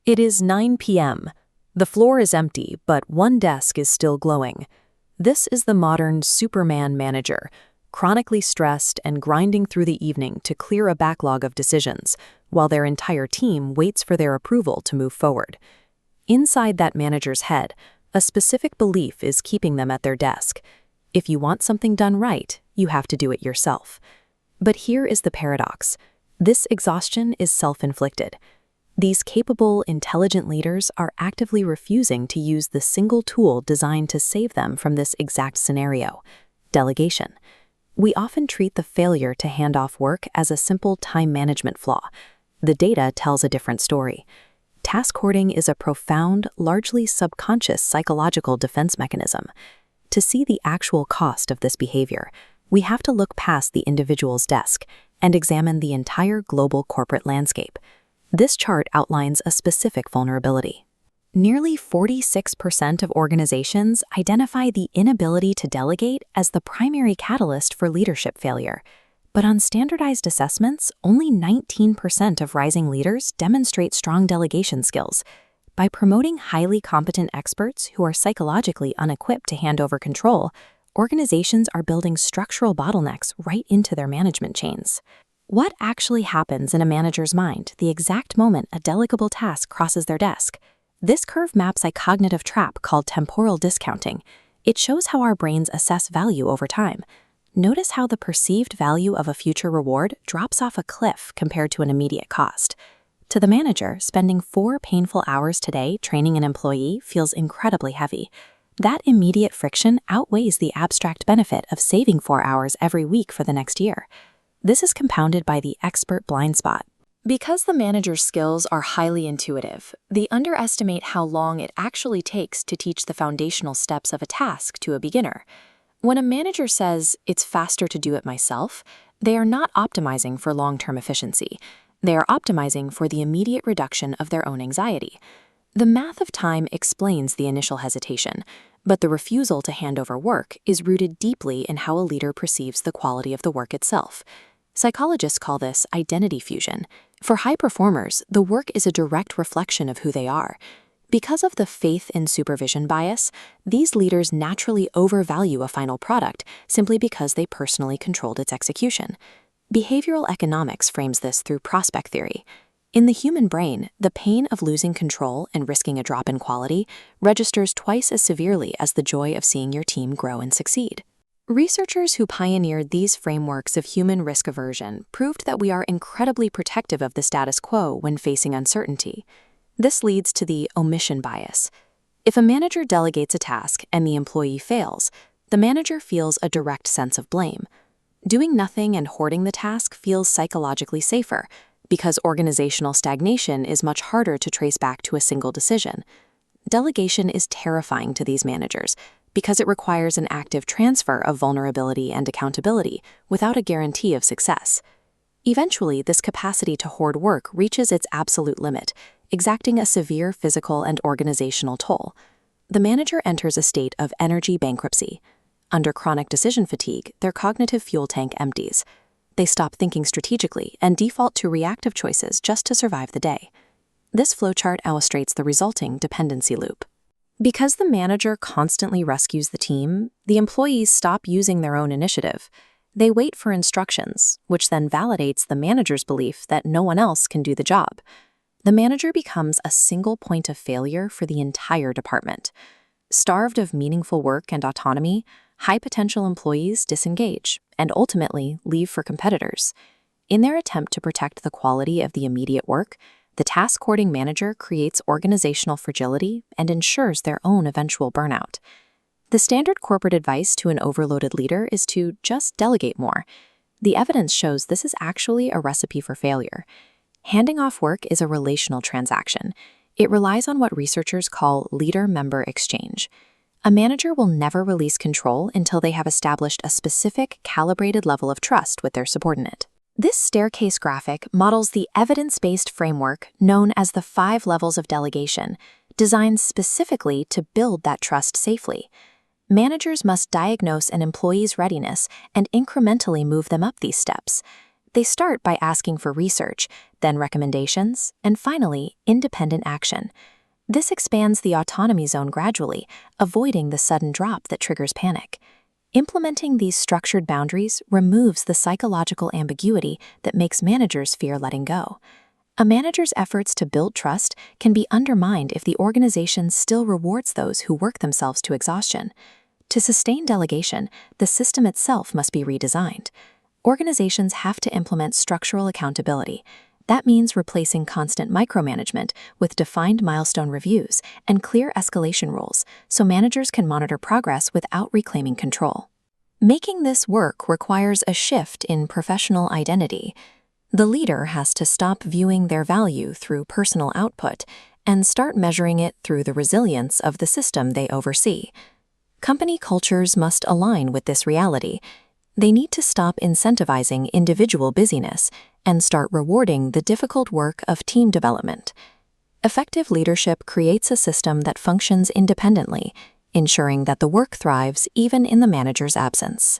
It is 9 p.m. The floor is empty, but one desk is still glowing. This is the modern Superman manager, chronically stressed and grinding through the evening to clear a backlog of decisions, while their entire team waits for their approval to move forward. Inside that manager's head, a specific belief is keeping them at their desk. If you want something done right, you have to do it yourself. But here is the paradox. This exhaustion is self-inflicted. These capable, intelligent leaders are actively refusing to use the single tool designed to save them from this exact scenario: delegation. We often treat the failure to hand off work as a simple time management flaw. The data tells a different story. Task hoarding is a profound, largely subconscious psychological defense mechanism. To see the actual cost of this behavior, we have to look past the individual's desk and examine the entire global corporate landscape. This chart outlines a specific vulnerability. Nearly 46% of organizations identify the inability to delegate as the primary catalyst for leadership failure. But on standardized assessments, only 19% of rising leaders demonstrate strong delegation skills. By promoting highly competent experts who are psychologically unequipped to hand over control, organizations are building structural bottlenecks right into their management chains. What actually happens in a manager's mind the exact moment a delegable task crosses their desk? This curve maps a cognitive trap called temporal discounting. It shows how our brains assess value over time. Notice how the perceived value of a future reward drops off a cliff compared to an immediate cost. To the manager, spending 4 painful hours today training an employee feels incredibly heavy. That immediate friction outweighs the abstract benefit of saving 4 hours every week for the next year. This is compounded by the expert blind spot. Because the manager's skills are highly intuitive, they underestimate how long it actually takes to teach the foundational steps of a task to a beginner. When a manager says, "It's faster to do it myself," they are not optimizing for long-term efficiency. They are optimizing for the immediate reduction of their own anxiety. The math of time explains the initial hesitation, but the refusal to hand over work is rooted deeply in how a leader perceives the quality of the work itself. Psychologists call this identity fusion. For high performers, the work is a direct reflection of who they are. Because of the faith in supervision bias, these leaders naturally overvalue a final product simply because they personally controlled its execution. Behavioral economics frames this through prospect theory. In the human brain, the pain of losing control and risking a drop in quality registers twice as severely as the joy of seeing your team grow and succeed. Researchers who pioneered these frameworks of human risk aversion proved that we are incredibly protective of the status quo when facing uncertainty. This leads to the omission bias. If a manager delegates a task and the employee fails, the manager feels a direct sense of blame. Doing nothing and hoarding the task feels psychologically safer, because organizational stagnation is much harder to trace back to a single decision. Delegation is terrifying to these managers because it requires an active transfer of vulnerability and accountability without a guarantee of success. Eventually, this capacity to hoard work reaches its absolute limit, exacting a severe physical and organizational toll. The manager enters a state of energy bankruptcy. Under chronic decision fatigue, their cognitive fuel tank empties. They stop thinking strategically and default to reactive choices just to survive the day. This flowchart illustrates the resulting dependency loop. Because the manager constantly rescues the team, the employees stop using their own initiative. They wait for instructions, which then validates the manager's belief that no one else can do the job. The manager becomes a single point of failure for the entire department. Starved of meaningful work and autonomy, high-potential employees disengage and ultimately leave for competitors. In their attempt to protect the quality of the immediate work, the task hoarding manager creates organizational fragility and ensures their own eventual burnout. The standard corporate advice to an overloaded leader is to just delegate more. The evidence shows this is actually a recipe for failure. Handing off work is a relational transaction. It relies on what researchers call leader-member exchange. A manager will never release control until they have established a specific, calibrated level of trust with their subordinate. This staircase graphic models the evidence-based framework known as the 5 levels of delegation, designed specifically to build that trust safely. Managers must diagnose an employee's readiness and incrementally move them up these steps. They start by asking for research, then recommendations, and finally, independent action. This expands the autonomy zone gradually, avoiding the sudden drop that triggers panic. Implementing these structured boundaries removes the psychological ambiguity that makes managers fear letting go. A manager's efforts to build trust can be undermined if the organization still rewards those who work themselves to exhaustion. To sustain delegation, the system itself must be redesigned. Organizations have to implement structural accountability. That means replacing constant micromanagement with defined milestone reviews and clear escalation rules so managers can monitor progress without reclaiming control. Making this work requires a shift in professional identity. The leader has to stop viewing their value through personal output and start measuring it through the resilience of the system they oversee. Company cultures must align with this reality. They need to stop incentivizing individual busyness and start rewarding the difficult work of team development. Effective leadership creates a system that functions independently, ensuring that the work thrives even in the manager's absence.